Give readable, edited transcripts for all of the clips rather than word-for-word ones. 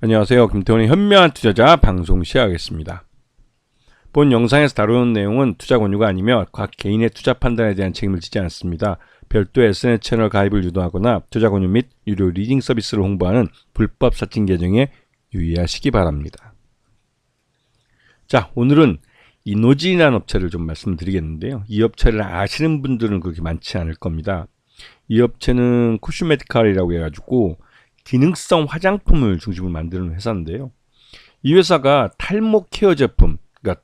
안녕하세요. 김태훈의 현명한 투자자 방송 시작하겠습니다. 본 영상에서 다루는 내용은 투자 권유가 아니며 각 개인의 투자 판단에 대한 책임을 지지 않습니다. 별도 SNS 채널 가입을 유도하거나 투자 권유 및 유료 리딩 서비스를 홍보하는 불법 사칭 계정에 유의하시기 바랍니다. 자, 오늘은 이노진이라는 업체를 좀 말씀드리겠는데요. 이 업체를 아시는 분들은 그렇게 많지 않을 겁니다. 이 업체는 코슈메티컬이라고 해가지고 기능성 화장품을 중심으로 만드는 회사인데요. 이 회사가 탈모 케어 제품, 그러니까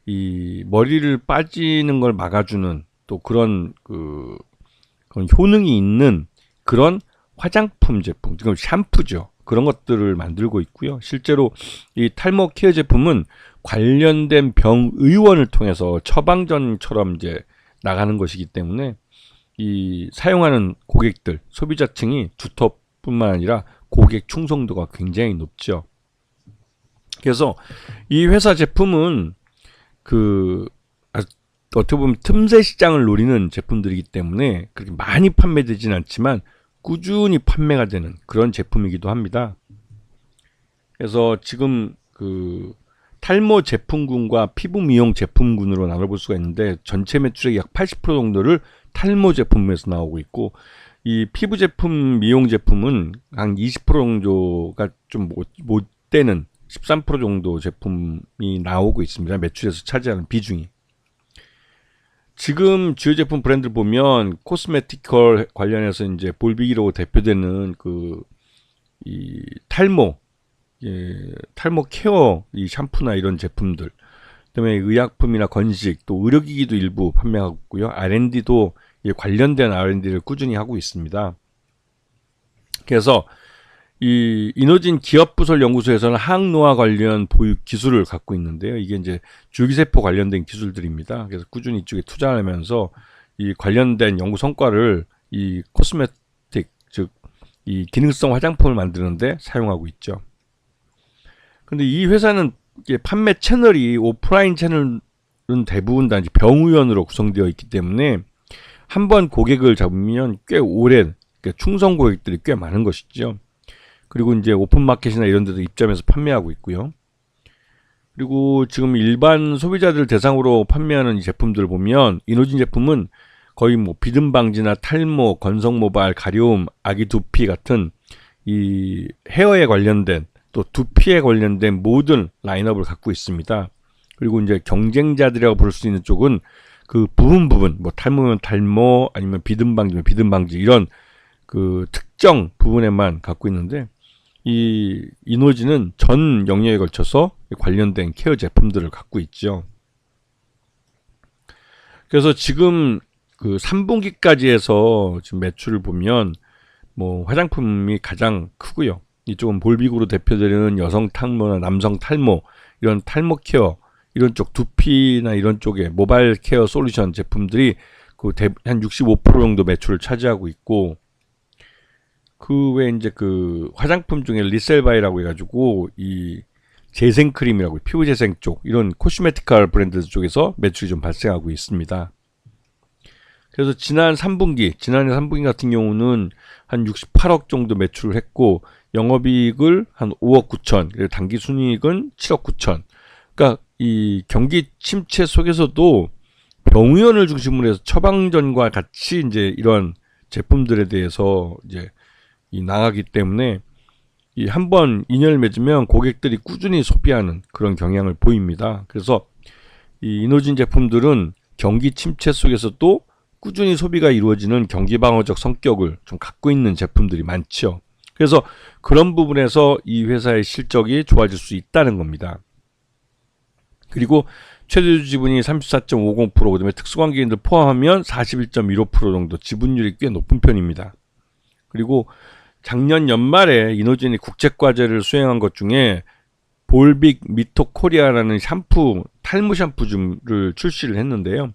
이 머리를 빠지는 걸 막아주는 또 그런 그런 효능이 있는 그런 화장품 제품, 지금 샴푸죠. 그런 것들을 만들고 있고요. 실제로 이 탈모 케어 제품은 관련된 병의원을 통해서 처방전처럼 이제 나가는 것이기 때문에 이 사용하는 고객들, 소비자층이 두텁뿐만 아니라 고객 충성도가 굉장히 높죠. 그래서 이 회사 제품은 어떻게 보면 틈새 시장을 노리는 제품들이기 때문에 그렇게 많이 판매되지는 않지만 꾸준히 판매가 되는 그런 제품이기도 합니다. 그래서 지금 탈모 제품군과 피부 미용 제품군으로 나눠볼 수가 있는데 전체 매출의 약 80% 정도를 탈모 제품에서 나오고 있고, 이 피부 제품, 미용 제품은 한 20% 정도가 좀 못 되는 13% 정도 제품이 나오고 있습니다. 매출에서 차지하는 비중이. 지금 주요 제품 브랜드를 보면 코스메티컬 관련해서 이제 볼빅이라고 대표되는 이 탈모 케어 이 샴푸나 이런 제품들, 그다음에 의약품이나 건식, 또 의료기기도 일부 판매하고 있고요. R&D도 관련된 R&D를 꾸준히 하고 있습니다. 그래서 이 이노진 기업부설 연구소에서는 항노화 관련 보유 기술을 갖고 있는데요. 이게 이제 줄기세포 관련된 기술들입니다. 그래서 꾸준히 이쪽에 투자하면서 이 관련된 연구 성과를 이 코스메틱, 즉 이 기능성 화장품을 만드는데 사용하고 있죠. 근데 이 회사는 판매 채널이 오프라인 채널은 대부분 다 병의원으로 구성되어 있기 때문에 한번 고객을 잡으면 꽤 오랜, 그러니까 충성 고객들이 꽤 많은 것이죠. 그리고 이제 오픈마켓이나 이런 데도 입점해서 판매하고 있고요. 그리고 지금 일반 소비자들 대상으로 판매하는 이 제품들을 보면 이노진 제품은 거의 뭐 비듬 방지나 탈모, 건성 모발, 가려움, 아기 두피 같은 이 헤어에 관련된 또 두피에 관련된 모든 라인업을 갖고 있습니다. 그리고 이제 경쟁자들이라고 볼 수 있는 쪽은 그 부분 뭐 탈모면 탈모, 아니면 비듬 방지면 비듬 방지, 이런 특정 부분에만 갖고 있는데 이 이노진은 전 영역에 걸쳐서 관련된 케어 제품들을 갖고 있죠. 그래서 지금 3분기까지 해서 지금 매출을 보면 뭐 화장품이 가장 크고요. 이쪽은 볼빅으로 대표되는 여성 탈모나 남성 탈모, 이런 탈모 케어, 이런 쪽 두피나 이런 쪽에 모바일 케어 솔루션 제품들이 한 65% 정도 매출을 차지하고 있고, 그 외에 이제 화장품 중에 리셀바이라고 해가지고 이 재생크림이라고, 피부 재생 쪽, 이런 코스메티컬 브랜드 쪽에서 매출이 좀 발생하고 있습니다. 그래서 지난해 3분기 같은 경우는 한 68억 정도 매출을 했고, 영업이익을 한 5억 9천, 그리고 당기순이익은 7억 9천. 그러니까 이 경기 침체 속에서도 병의원을 중심으로 해서 처방전과 같이 이제 이런 제품들에 대해서 이제 나가기 때문에 이 한번 인연을 맺으면 고객들이 꾸준히 소비하는 그런 경향을 보입니다. 그래서 이 이노진 제품들은 경기 침체 속에서도 꾸준히 소비가 이루어지는 경기 방어적 성격을 좀 갖고 있는 제품들이 많죠. 그래서 그런 부분에서 이 회사의 실적이 좋아질 수 있다는 겁니다. 그리고 최대주 지분이 34.50%, 그다음에 특수관계인들 포함하면 41.15% 정도 지분율이 꽤 높은 편입니다. 그리고 작년 연말에 이노진이 국제과제를 수행한 것 중에 볼빅 미토 코리아라는 탈모 샴푸를 출시를 했는데요.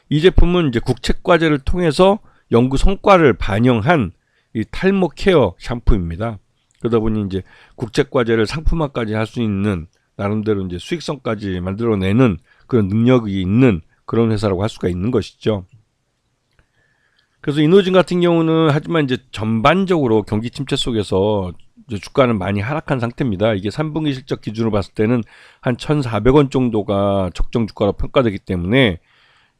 이 제품은 이제 국책과제를 통해서 연구 성과를 반영한 이 탈모 케어 샴푸입니다. 그러다 보니 이제 국책과제를 상품화까지 할 수 있는, 나름대로 이제 수익성까지 만들어내는 그런 능력이 있는 그런 회사라고 할 수가 있는 것이죠. 그래서 이노진 같은 경우는 하지만 이제 전반적으로 경기 침체 속에서 이제 주가는 많이 하락한 상태입니다. 이게 3분기 실적 기준으로 봤을 때는 한 1,400원 정도가 적정 주가로 평가되기 때문에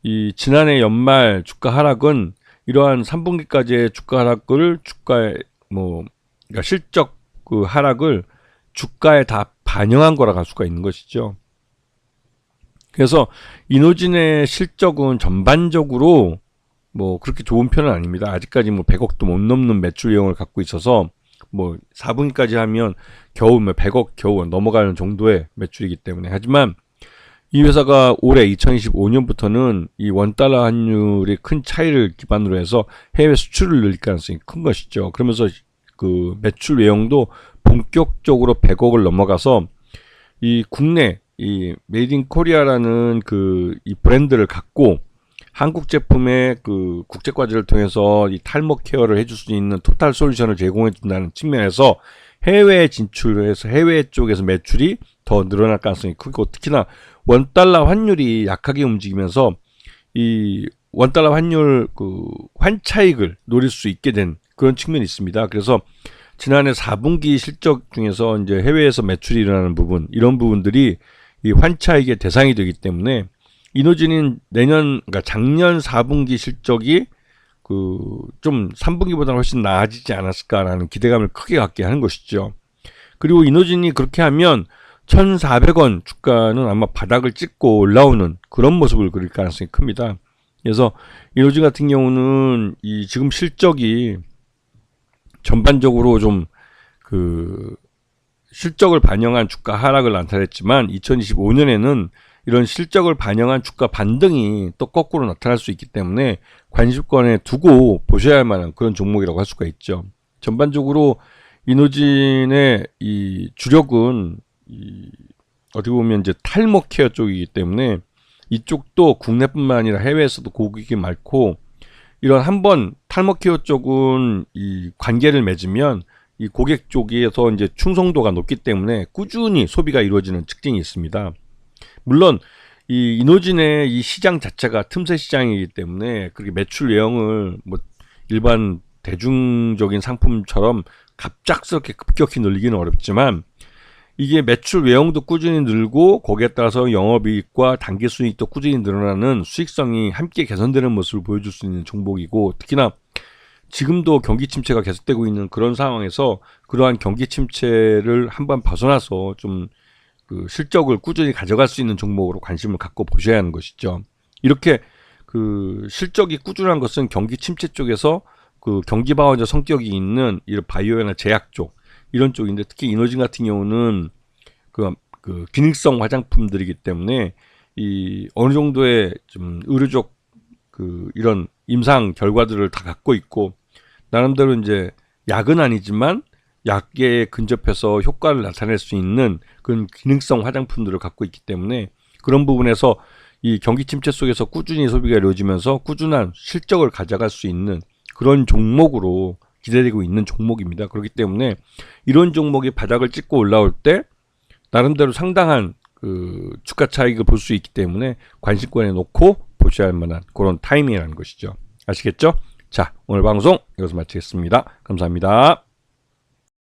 이 지난해 연말 주가 하락은 이러한 3분기까지의 주가 하락을 주가에 그러니까 실적 그 하락을 주가에 다 반영한 거라 할 수가 있는 것이죠. 그래서 이노진의 실적은 전반적으로 그렇게 좋은 편은 아닙니다. 아직까지 100억도 못 넘는 매출 내용을 갖고 있어서 4분기까지 하면 겨우 100억 겨우 넘어가는 정도의 매출이기 때문에. 하지만 이 회사가 올해 2025년부터는 이 원달러 환율의 큰 차이를 기반으로 해서 해외 수출을 늘릴 가능성이 큰 것이죠. 그러면서 그 매출 외형도 본격적으로 100억을 넘어가서 이 국내 이 메이드 인 코리아라는 그 이 브랜드를 갖고 한국 제품의 그 국제 과제를 통해서 이 탈모 케어를 해줄 수 있는 토탈 솔루션을 제공해 준다는 측면에서 해외에 진출해서 해외 쪽에서 매출이 더 늘어날 가능성이 크고, 특히나 원달러 환율이 약하게 움직이면서 이 원달러 환율 그 환차익을 노릴 수 있게 된 그런 측면이 있습니다. 그래서 지난해 4분기 실적 중에서 이제 해외에서 매출이 일어나는 부분, 이런 부분들이 이 환차익의 대상이 되기 때문에 이노진은 그러니까 작년 4분기 실적이 그 좀 3분기보다 훨씬 나아지지 않았을까라는 기대감을 크게 갖게 하는 것이죠. 그리고 이노진이 그렇게 하면 1,400원 주가는 아마 바닥을 찍고 올라오는 그런 모습을 그릴 가능성이 큽니다. 그래서 이노진 같은 경우는 이 지금 실적이 전반적으로 좀 그 실적을 반영한 주가 하락을 나타냈지만 2025년에는 이런 실적을 반영한 주가 반등이 또 거꾸로 나타날 수 있기 때문에 관심권에 두고 보셔야 할 만한 그런 종목이라고 할 수가 있죠. 전반적으로 이노진의 이 주력은 어떻게 보면 이제 탈모 케어 쪽이기 때문에 이쪽도 국내뿐만 아니라 해외에서도 고객이 많고, 이런 한번 탈모 케어 쪽은 이 관계를 맺으면 이 고객 쪽에서 이제 충성도가 높기 때문에 꾸준히 소비가 이루어지는 특징이 있습니다. 물론 이 이노진의 이 시장 자체가 틈새 시장이기 때문에 그렇게 매출 외형을 일반 대중적인 상품처럼 갑작스럽게 급격히 늘리기는 어렵지만, 이게 매출 외형도 꾸준히 늘고 거기에 따라서 영업이익과 단기순이익도 꾸준히 늘어나는 수익성이 함께 개선되는 모습을 보여줄 수 있는 종목이고, 특히나 지금도 경기 침체가 계속되고 있는 그런 상황에서 그러한 경기 침체를 한번 벗어나서 좀 그 실적을 꾸준히 가져갈 수 있는 종목으로 관심을 갖고 보셔야 하는 것이죠. 이렇게 그 실적이 꾸준한 것은 경기 침체 쪽에서 그 경기 방어적 성격이 있는 이런 바이오나 제약 쪽, 이런 쪽인데, 특히 이노진 같은 경우는 그 기능성 화장품들이기 때문에 이 어느 정도의 좀 의료적 그 이런 임상 결과들을 다 갖고 있고, 나름대로 이제 약은 아니지만 약에 근접해서 효과를 나타낼 수 있는 그런 기능성 화장품들을 갖고 있기 때문에 그런 부분에서 이 경기 침체 속에서 꾸준히 소비가 이루어지면서 꾸준한 실적을 가져갈 수 있는 그런 종목으로 기대되고 있는 종목입니다. 그렇기 때문에 이런 종목이 바닥을 찍고 올라올 때 나름대로 상당한 그 주가 차익을 볼 수 있기 때문에 관심권에 놓고 보셔야 할 만한 그런 타이밍이라는 것이죠. 아시겠죠? 자, 오늘 방송 여기서 마치겠습니다. 감사합니다.